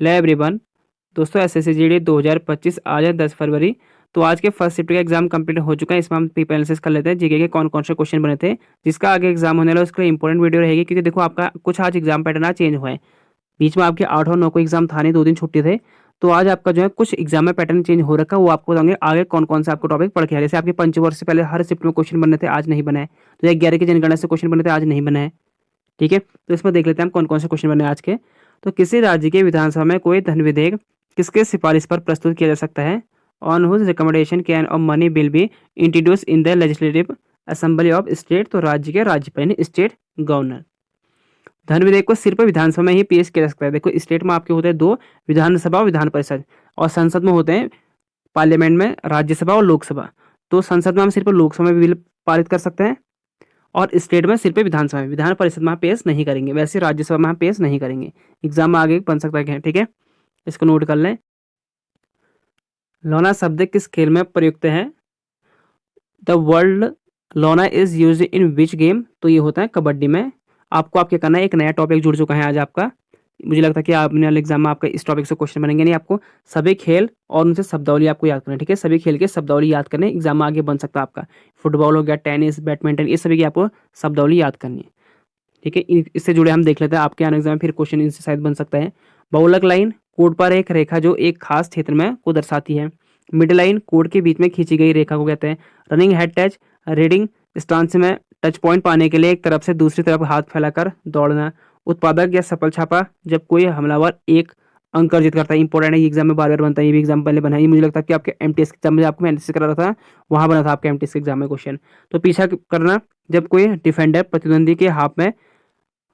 Hello everyone. दोस्तों SSC GD 2025 आज है 10 फरवरी। तो आज के फर्स्ट शिफ्ट का एग्जाम कंप्लीट हो चुका है। इसमें हम पेपर एनालिसिस कर लेते हैं जीके के कौन कौन से क्वेश्चन बने थे। जिसका आगे एग्जाम होने वाला है उसके लिए इंपॉर्टेंट वीडियो रहेगी, क्योंकि देखो आपका कुछ आज एग्जाम पैटर्न आज चेंज हुआ है। बीच में आपके 8 और 9 को एग्जाम था नहीं, 2 दिन छुट्टी थे। तो आज आपका जो है कुछ एग्जाम में पैटर्न चेंज हो रखा है, वो आपको बताएंगे आगे कौन कौन से आपको टॉपिक पढ़ के आए। जैसे आपके पंचवर्ष से पहले हर शिफ्ट में क्वेश्चन बने थे, आज नहीं बना है। तो 11 की जनगणना से क्वेश्चन बने थे, आज नहीं बना है। ठीक है, तो इसमें देख लेते हैं हम कौन कौन से क्वेश्चन बने आज के। तो किसी राज्य के विधानसभा में कोई धन विधेयक किसके सिफारिश पर प्रस्तुत किया जा सकता है? On whose recommendation can a money bill be introduce in the legislative assembly of state. तो राज्य के राज्यपाल यानी स्टेट गवर्नर। धन विधेयक को सिर्फ विधानसभा में ही पेश किया जा सकता है। देखो स्टेट में आपके होते हैं दो, विधानसभा और विधान परिषद, और संसद में होते हैं पार्लियामेंट में राज्यसभा और लोकसभा। तो संसद में हम सिर्फ लोकसभा में बिल पारित कर सकते हैं, और स्टेट में सिर्फ विधानसभा में, विधान परिषद में हम पेश नहीं करेंगे। वैसे राज्यसभा में हम पेश नहीं करेंगे। एग्जाम में आगे बन सकता है। ठीक है, इसको नोट कर लें। लौना शब्द किस खेल में प्रयुक्त है? द वर्ल्ड लौना is use in which game? तो ये होता है कबड्डी में। आपको आप क्या करना है, एक नया टॉपिक जुड़ चुका है आज आपका। मुझे लगता है कि आपने वाले एग्जाम में आपका इस टॉपिक से क्वेश्चन बनेंगे नहीं। आपको सभी खेल और उनसे शब्दावली आपको याद करना है। ठीक है, सभी खेल के शब्दावली याद करने, एग्जाम में आगे बन सकता है आपका। फुटबॉल हो गया, टेनिस, बैडमिंटन, ये सभी की आपको शब्दावली याद करनी है। ठीक है, इससे जुड़े हम देख लेते हैं आपके आने एग्जाम में फिर क्वेश्चन इनसे शायद बन सकता है। बहुलक लाइन कोड पर एक रेखा जो एक खास क्षेत्र में को दर्शाती है। मिड लाइन कोड के बीच में खींची गई रेखा को कहते हैं। Running head touch reading stance में टच पॉइंट पाने के लिए एक तरफ से दूसरी तरफ हाथ फैलाकर दौड़ना। उत्पादक या सफल छापा जब कोई हमलावर एक अंक अर्जित करता है। इंपॉर्टेंट है, ये एग्जाम में बार बार बनता है। ये भी एग्जाम पहले बना है। ये मुझे लगता है कि आपके एमटीएस एग्जाम में आपको एनालिसिस करा रहा था, वहां बना था आपके एमटीएस एग्जाम में क्वेश्चन। तो पीछा करना जब कोई डिफेंडर प्रतिद्वंदी के हाथ में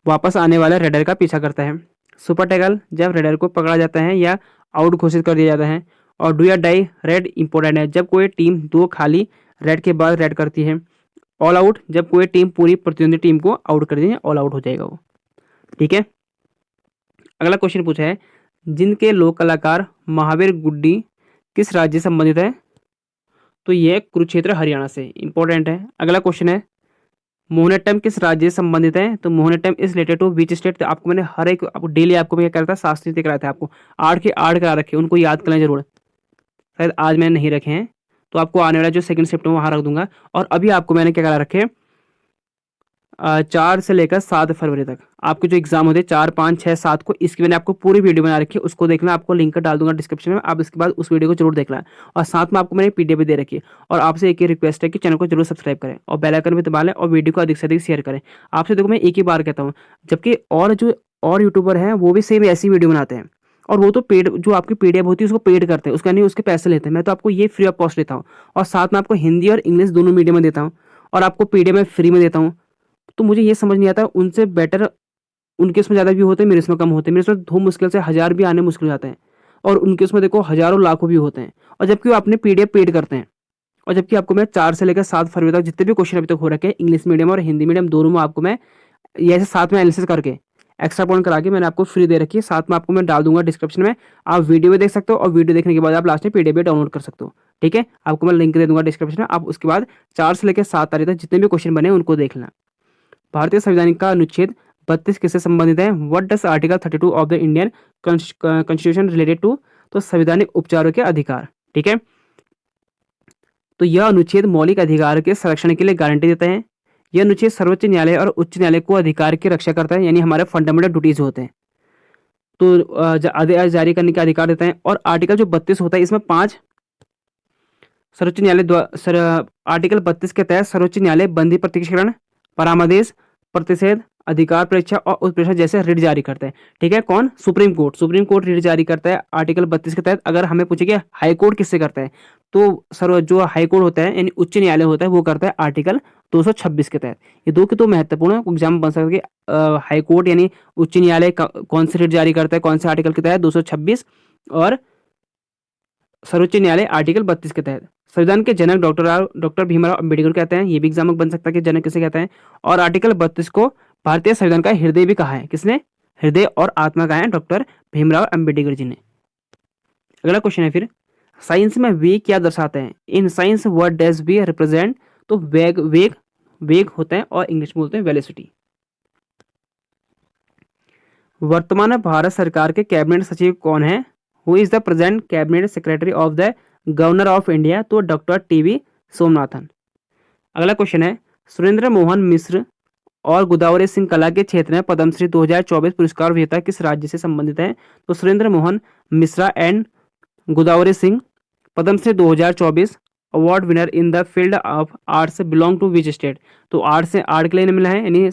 वापस आने वाले रेडर का पीछा करता है। सुपर टैकल जब रेडर को पकड़ा जाता है या आउट घोषित कर दिया जाता है। और डू या डाई रेड इंपॉर्टेंट है, जब कोई टीम दो खाली रेड के बाद रेड करती है। ऑल आउट जब कोई टीम पूरी प्रतिद्वंदी टीम को आउट कर दी है, ऑल आउट हो जाएगा वो। ठीक है, अगला क्वेश्चन पूछा है, जिनके लोक कलाकार महावीर गुड्डी किस राज्य से संबंधित है? तो ये कुरुक्षेत्र हरियाणा से। इंपॉर्टेंट है। अगला क्वेश्चन है, मोहनट्टम किस राज्य से संबंधित है? तो Mohiniattam is related to which state? आपको मैंने हर एक आपको डेली आपको मैं क्या करता था, शास्त्रीय कराया था आपको। 8 के 8 करा रखे, उनको याद करना जरूर। शायद आज मैंने नहीं रखे हैं, तो आपको आने वाला जो सेकंड शिफ्ट में वहां रख दूंगा। और अभी आपको मैंने क्या करा रखे, 4 से लेकर 7 फरवरी तक आपके जो एग्जाम होते हैं 4, 5, 6, 7 को, इसकी मैंने आपको पूरी वीडियो बना रखी है। उसको देखना, आपको लिंक डाल दूंगा डिस्क्रिप्शन में। आप इसके बाद उस वीडियो को जरूर देखना। और साथ में आपको मैंने पीडीएफ भी दे रखी है। और आपसे एक ही रिक्वेस्ट है कि चैनल को जरूर सब्सक्राइब करें और बेल आइकन भी दबा लें और वीडियो को अधिक से अधिक शेयर करें। आपसे देखो मैं एक ही बार कहता हूँ, जबकि और जो और यूट्यूबर हैं वो भी सेम ऐसी वीडियो बनाते हैं, और वो तो पेड, जो आपकी पीडीएफ होती है उसको पेड करते हैं, उसका नहीं उसके पैसे लेते हैं। मैं तो आपको ये फ्री ऑफ कॉस्ट देता हूँ, और साथ में आपको हिंदी और इंग्लिश दोनों मीडियम में देता हूँ, और आपको पीडीएफ में फ्री में देता हूँ। तो मुझे ये समझ नहीं आता, उनसे बेटर उनके उसमें ज़्यादा व्यू होते हैं, मेरे इसमें कम होते हैं। मेरे इसमें धूम मुश्किल से 1000 भी आने मुश्किल हो जाते हैं, और उनके उसमें देखो हज़ारों लाखों व्यू होते हैं। और जबकि वो अपने पीडीएफ पेड करते हैं। और जबकि आपको मैं 4 से लेकर 7 फरवरी तक जितने भी क्वेश्चन अभी तक हो रखे हैं इंग्लिश मीडियम और हिंदी मीडियम दोनों में, आपको मैं ये ऐसे साथ में एनालिसिस करके एक्स्ट्रा पॉइंट करा के मैंने आपको फ्री दे रखी है। साथ में आपको मैं डाल दूंगा डिस्क्रिप्शन में, आप वीडियो भी देख सकते हो, और वीडियो देखने के बाद आप लास्ट में पीडीएफ भी डाउनलोड कर सकते हो। ठीक है, आपको मैं लिंक दे दूंगा डिस्क्रिप्शन में। आप उसके बाद 4 से लेकर 7 तारीख तक जितने भी क्वेश्चन बने उनको देख लेना। भारतीय संविधान का अनुच्छेद 32 किससे संबंधित है? What does article 32 of the Indian constitution related to? तो संवैधानिक उपचारों के अधिकार। ठीक है, तो यह अनुच्छेद मौलिक अधिकार के संरक्षण के लिए गारंटी देता है। यह अनुच्छेद सर्वोच्च न्यायालय और उच्च न्यायालय को अधिकार की रक्षा करता है, यानी हमारे फंडामेंटल ड्यूटीज होते हैं। तो आदेश जारी करने का अधिकार देता है। और आर्टिकल जो 32 होता है, इसमें 5 सर्वोच्च न्यायालय द्वारा, आर्टिकल 32 के तहत सर्वोच्च न्यायालय बंदी प्रतिक्षण, परामर्श, प्रतिषेध, अधिकार परीक्षा और उत्प्रेषण जैसे रिट जारी करता है। ठीक है, कौन? Supreme court. Supreme court writ जारी करता है आर्टिकल 32 के तहत। अगर हमें पूछे कि हाई कोर्ट किससे करता है, तो सर्व जो हाई कोर्ट होता है यानी उच्च न्यायालय होता है, वो करता है आर्टिकल 226 के तहत। ये दो के तो महत्वपूर्ण है, एग्जाम बन सकता है कि हाई कोर्ट यानी उच्च न्यायालय कौन से रिट जारी करता है, कौन से आर्टिकल के तहत, 226, और सर्वोच्च न्यायालय आर्टिकल 32 के तहत। संविधान के जनक डॉक्टर भीमराव अम्बेडकर कहते हैं, ये भी एग्जाम में बन सकता है कि जनक किसे कहते हैं। और आर्टिकल 32 को भारतीय संविधान का हृदय भी कहा है। किसने? हृदय और आत्मा कहा है डॉक्टर भीमराव अम्बेडकर जी ने। अगला क्वेश्चन है फिर, साइंस में वेग क्या दर्शाते हैं? In science what does we represent? तो वेग वेग वेग होता है, और इंग्लिश में बोलते हैं वेलोसिटी। वर्तमान में भारत सरकार के कैबिनेट सचिव कौन है? Who is the present cabinet secretary of the governor of India? तो डॉक्टर टीवी सोमनाथन। अगला क्वेश्चन है, सुरेंद्र मोहन मिश्र और गोदावरी सिंह कला के क्षेत्र में पद्मश्री 2024 पुरस्कार विजेता किस राज्य से संबंधित है? तो Surendra Mohan Mishra and Godavari Singh Padma Shri 2024 award winner in the field of arts belong to which state? तो आर्ट से आर्ट के लिए इन्हें मिला है, यानी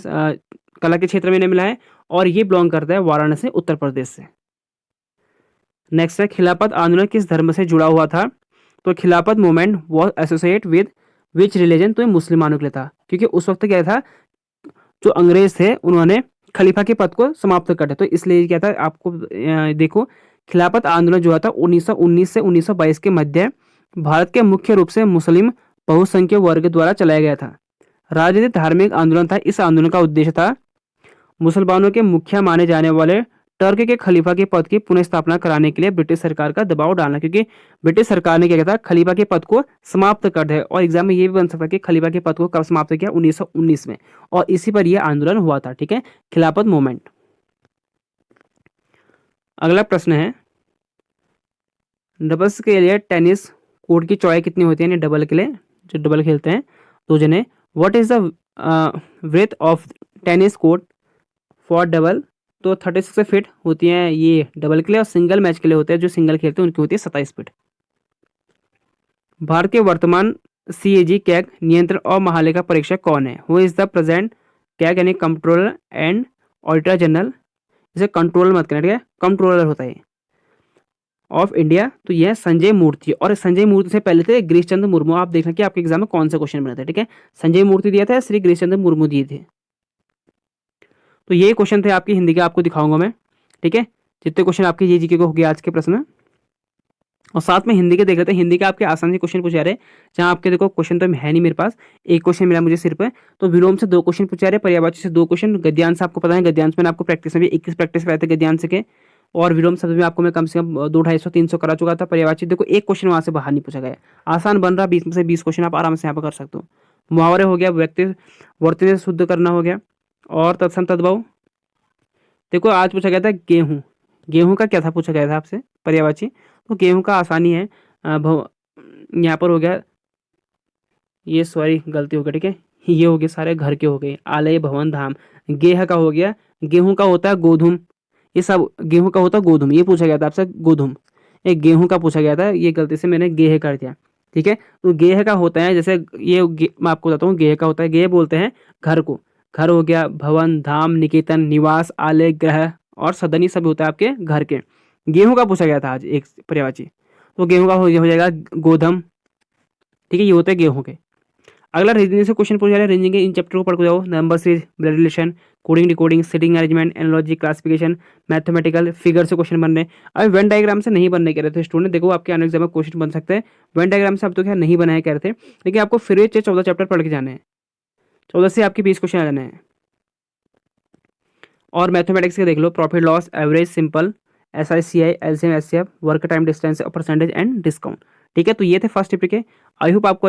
कला के क्षेत्र में इन्हें मिला है और ये बिलोंग करता है वाराणसी उत्तर प्रदेश से। नेक्स्ट है, खिलाफत आंदोलन किस धर्म से जुड़ा हुआ था? तो खिलाफत movement was associate with which religion? तो ये मुसलमानों के लिए था, क्योंकि उस वक्त क्या था, जो अंग्रेज थे उन्होंने खलीफा के पद को समाप्त कर दिया, तो इसलिए क्या था, आपको देखो खिलाफत आंदोलन जो था 1919 से 1922 के मध्य भारत के मुख्य रूप से मुस्लिम बहुसंख्यक वर्ग द्वारा चलाया गया था। राजनीतिक धार्मिक आंदोलन था। इस आंदोलन का उद्देश्य था मुसलमानों के मुखिया माने जाने वाले टर्क के खलीफा के पद की पुनः स्थापना कराने के लिए ब्रिटिश सरकार का दबाव डालना, क्योंकि ब्रिटिश सरकार ने क्या किया था, खलीफा के पद को समाप्त कर दिया। और एग्जाम में ये भी बन सकता है कि खलीफा के पद को कब समाप्त किया? 1919 में, और इसी पर यह आंदोलन हुआ था। ठीक है, खिलाफत मूवमेंट। अगला प्रश्न है, डबल्स के लिए टेनिस कोर्ट की चौड़ाई कितनी होती है? यानी डबल के लिए जो डबल खेलते हैं दो जने, what is the breath of tennis court for double? तो 36 फीट होती हैं ये डबल के लिए, और सिंगल मैच के लिए होते हैं, जो सिंगल खेलते हैं उनकी होती है 27 फीट। भारत के वर्तमान सीएजी कैग नियंत्रण और महालेखा परीक्षक कौन है? Who is the present CAG, यानी कंट्रोलर एंड ऑडिटर जनरल। इसे कंट्रोलर मत करना, ठीक है, कंट्रोलर होता है ऑफ इंडिया। तो यह संजय मूर्ति, और संजय मूर्ति से पहले थे गिरीश चंद्र मुर्मू। आप देखना कि आपके एग्जाम में कौन सा क्वेश्चन बने थे। ठीक है, संजय मूर्ति दिया था, श्री गिरीश चंद्र मुर्मू दिए थे। तो ये क्वेश्चन थे आपकी हिंदी के, आपको दिखाऊंगा मैं। ठीक है, जितने क्वेश्चन आपके ये जीके को हो गया आज के प्रश्न, और साथ में हिंदी के देख लेते हैं। हिंदी के आपके आसान से क्वेश्चन पूछा रहे, जहाँ आपके देखो क्वेश्चन तो है नहीं मेरे पास, एक क्वेश्चन मिला मुझे सिर्फ। तो विलोम से 2 क्वेश्चन पूछा रहे, पर्यायवाची से 2 क्वेश्चन, गद्यांश आपको पता है, गद्यांश मैंने आपको प्रैक्टिस में भी 21 प्रैक्टिस कराए थे गद्यांश के, और विलोम शब्द में आपको मैं कम से कम 200-250-300 करा चुका था। पर्यायवाची देखो एक क्वेश्चन वहां से बाहर नहीं पूछा गया, आसान बन रहा, 20 में से 20 क्वेश्चन आप आराम से यहाँ पर कर सकते हो। मुहावरे हो गया, व्यक्ति वर्तनी से शुद्ध करना हो गया, और तत्सम तद्भव। देखो आज पूछा गया था गेहूं, गेहूं का क्या था पूछा गया था आपसे पर्यायवाची, तो गेहूं का आसानी है, यहाँ पर हो गया, ये सॉरी गलती हो गई, ठीक है, ये हो गए सारे घर के हो गए, आलय भवन धाम। गेह का हो गया, गेहूं का होता है गोधुम, ये सब गेहूं का होता है गोधुम, ये पूछा गया था आपसे गोधुम, ये गेहूं का पूछा गया था, ये गलती से मैंने गेह कर दिया। ठीक है, तो गेह का होता है, जैसे ये मैं आपको बताता हूँ, गेह का होता है, गेह बोलते हैं घर को, घर हो गया, भवन धाम निकेतन निवास आलय ग्रह और सदन, ये सब होता है आपके घर के। गेहूं का पूछा गया था आज एक पर्यायवाची, तो गेहूं का हो जाएगा गोधम। ठीक है, ये होते हैं गेहूं के। अगला रीजनिंग से क्वेश्चन पूछा जा रहा है, रीजनिंग के इन चैप्टर को पढ़ के जाओ, number series, blood relation, coding decoding, sitting arrangement, analogy, classification, mathematical, figure से क्वेश्चन बन रहे हैं। अब वेन डायग्राम से नहीं बनने कह रहे थे स्टूडेंट, देखो आपके आने एग्जाम में क्वेश्चन बन सकते हैं, वेन डायग्राम से अब तो क्या नहीं बनाया कह रहे थे, लेकिन आपको फिर 14 चैप्टर पढ़ के जाने हैं, 14 से आपके 20 क्वेश्चन आ जाने हैं। और मैथमेटिक्स के देख लो, profit loss, average, simple, SICI, LCM, SCF, work time distance और परसेंटेज एंड डिस्काउंट। ठीक है, तो ये थे फर्स्ट टॉपिक के। आई होप आपको